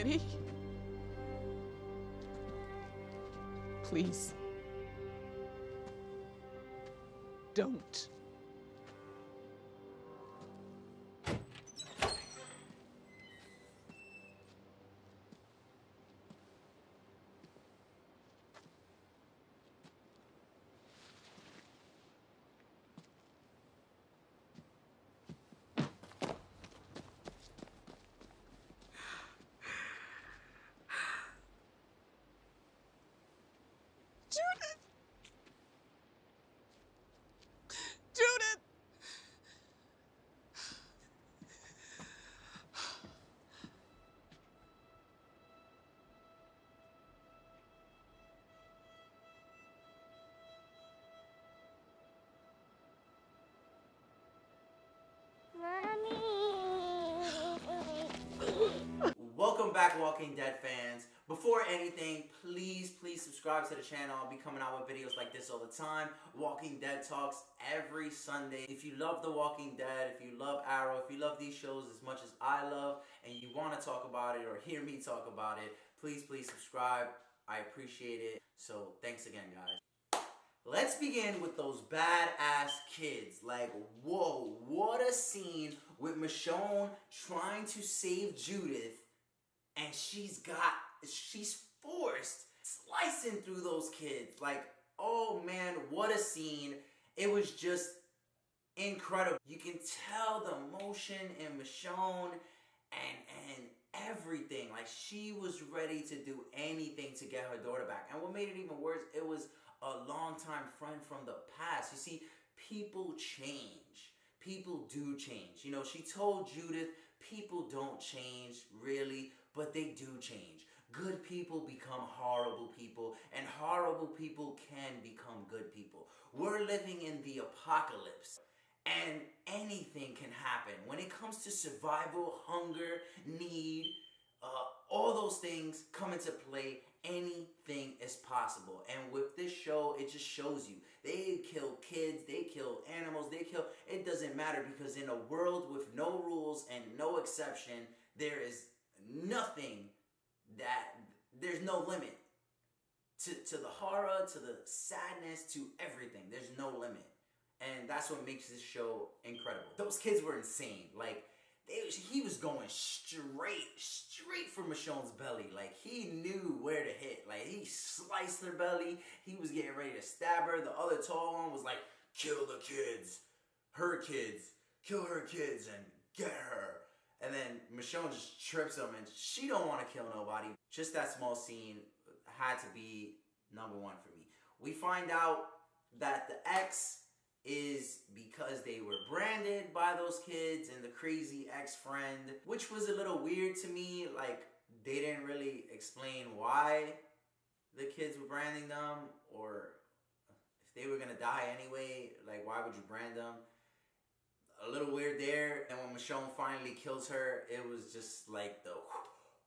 opportunity. Please. Don't. Judith! Judith! Welcome back, Walking Dead fans. Before anything, please subscribe to the channel. I'll be coming out with videos like this all the time. Walking Dead talks every Sunday. If you love The Walking Dead, if you love Arrow, if you love these shows as much as I love, and you want to talk about it or hear me talk about it, please subscribe. I appreciate it. So thanks again, guys. Let's begin with those badass kids. Like, whoa, what a scene with Michonne trying to save Judith, and she's forced slicing through those kids. Like, oh man, what a scene. It was just incredible. You can tell the emotion in Michonne and everything. Like, she was ready to do anything to get her daughter back. And what made it even worse, it was a longtime friend from the past. You see, people change. People do change. You know, she told Judith, people don't change, really, but they do change. Good people become horrible people, and horrible people can become good people. We're living in the apocalypse, and anything can happen. When it comes to survival, hunger, need, all those things come into play. Anything is possible. And with this show, it just shows you. They kill kids, they kill animals, it doesn't matter, because in a world with no rules and no exception, there is nothing there's no limit. To the horror, to the sadness, to everything. There's no limit. And that's what makes this show incredible. Those kids were insane. Like, he was going straight for Michonne's belly. Like, he knew where to hit. Like, he sliced her belly. He was getting ready to stab her. The other tall one was like, kill the kids. Her kids. Kill her kids and get her. And then Michonne just trips him, and she don't want to kill nobody. Just that small scene had to be number one for me. We find out that the X is because they were branded by those kids and the crazy ex-friend, which was a little weird to me. Like, they didn't really explain why the kids were branding them, or if they were gonna die anyway, like, why would you brand them? A little weird there. And when Michonne finally kills her, it was just like the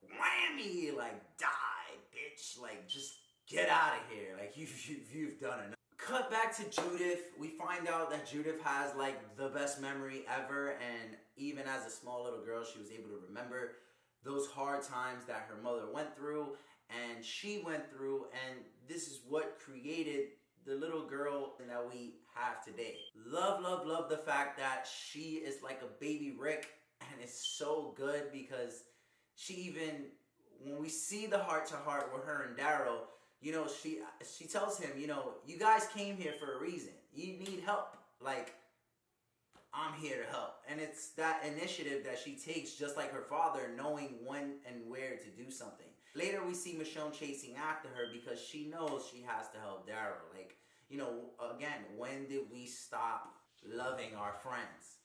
whammy, like, die, bitch. Like, just get out of here. Like, you've done enough. Cut back to Judith. We find out that Judith has, like, the best memory ever, and even as a small little girl, she was able to remember those hard times that her mother went through and she went through, and this is what created the little girl that we have today. Love the fact that she is like a baby Rick, and it's so good because she even, when we see the heart-to-heart with her and Daryl, you know, she tells him, you know, you guys came here for a reason. You need help. Like, I'm here to help. And it's that initiative that she takes, just like her father, knowing when and where to do something. Later, we see Michonne chasing after her because she knows she has to help Daryl. Like, you know, again, when did we stop loving our friends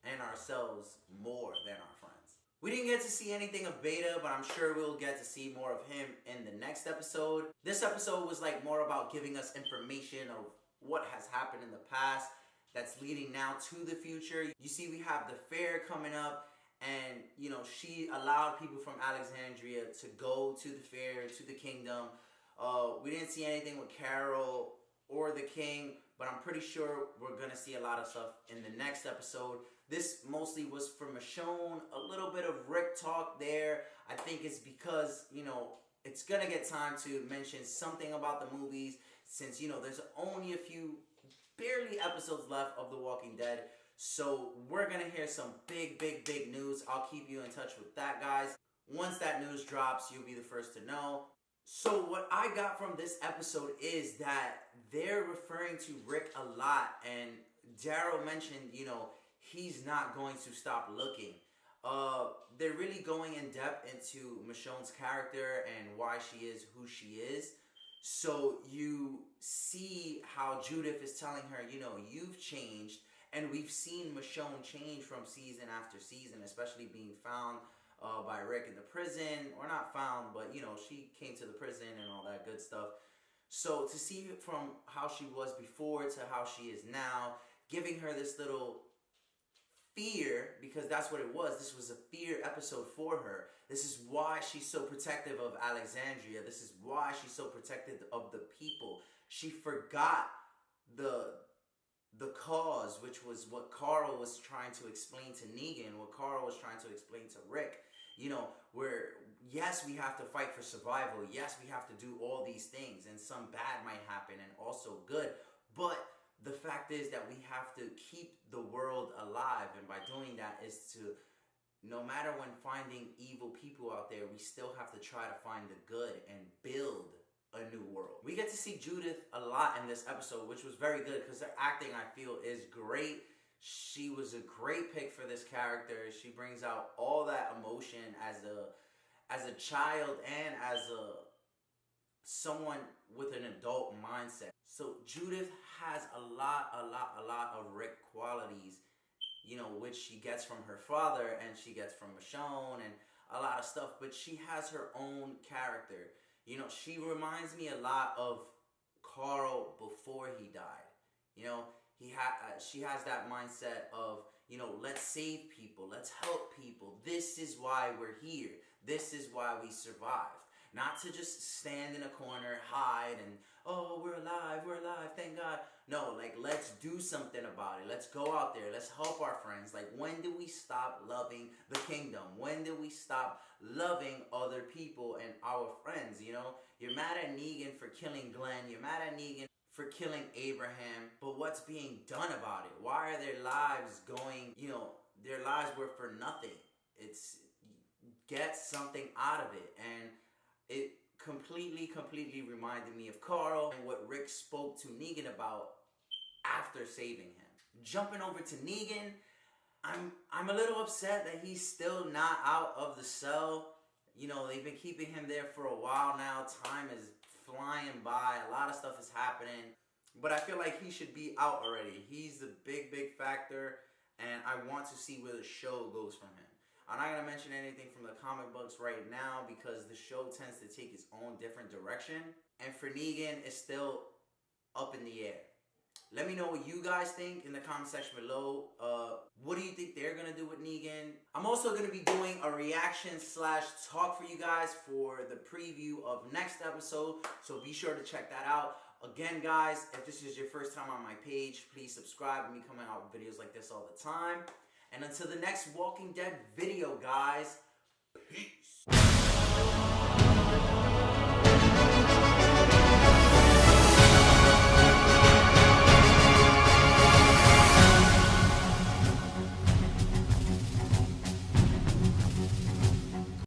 and ourselves more than our friends? We didn't get to see anything of Beta, but I'm sure we'll get to see more of him in the next episode. This episode was like more about giving us information of what has happened in the past that's leading now to the future. You see, we have the fair coming up, and, you know, she allowed people from Alexandria to go to the fair, to the kingdom. We didn't see anything with Carol or the king, but I'm pretty sure we're gonna see a lot of stuff in the next episode. This mostly was for Michonne, a little bit of Rick talk there. I think it's because, you know, it's gonna get time to mention something about the movies since, you know, there's only a few barely episodes left of The Walking Dead. So we're gonna hear some big news. I'll keep you in touch with that, guys. Once that news drops, you'll be the first to know. So what I got from this episode is that they're referring to Rick a lot, and Daryl mentioned, you know, he's not going to stop looking. They're really going in depth into Michonne's character and why she is who she is. So you see how Judith is telling her, you know, you've changed. And we've seen Michonne change from season after season, especially being found by Rick in the prison. Or not found, but, you know, she came to the prison and all that good stuff. So to see from how she was before to how she is now, giving her this little fear, because that's what it was. This was a fear episode for her. This is why she's so protective of Alexandria. This is why she's so protective of the people. She forgot the cause, which was what Carl was trying to explain to Negan, what Carl was trying to explain to Rick. You know, where, yes, we have to fight for survival. Yes, we have to do all these things, and some bad might happen and also good. But the fact is that we have to keep the world alive, and by doing that is to, no matter when finding evil people out there, we still have to try to find the good and build a new world. We get to see Judith a lot in this episode, which was very good because her acting, I feel, is great. She was a great pick for this character. She brings out all that emotion as a child and as someone with an adult mindset. So Judith has a lot of Rick qualities, you know, which she gets from her father and she gets from Michonne and a lot of stuff, but she has her own character. You know, she reminds me a lot of Carl before he died. You know, she has that mindset of, you know, let's save people, let's help people. This is why we're here. This is why we survived. Not to just stand in a corner, hide, and, oh, we're alive, thank God. No, like, let's do something about it. Let's go out there. Let's help our friends. Like, when do we stop loving the kingdom? When do we stop loving other people and our friends, you know? You're mad at Negan for killing Glenn. You're mad at Negan for killing Abraham. But what's being done about it? Why are their lives going, you know, their lives were for nothing? It's, get something out of it. And it completely reminded me of Carl and what Rick spoke to Negan about after saving him. Jumping over to Negan, I'm a little upset that he's still not out of the cell. You know, they've been keeping him there for a while now. Time is flying by. A lot of stuff is happening. But I feel like he should be out already. He's a big factor, and I want to see where the show goes from him. I'm not going to mention anything from the comic books right now because the show tends to take its own different direction. And for Negan, it's still up in the air. Let me know what you guys think in the comment section below. What do you think they're going to do with Negan? I'm also going to be doing a reaction / talk for you guys for the preview of next episode. So be sure to check that out. Again, guys, if this is your first time on my page, please subscribe. I'm coming out with videos like this all the time. And until the next Walking Dead video, guys, peace.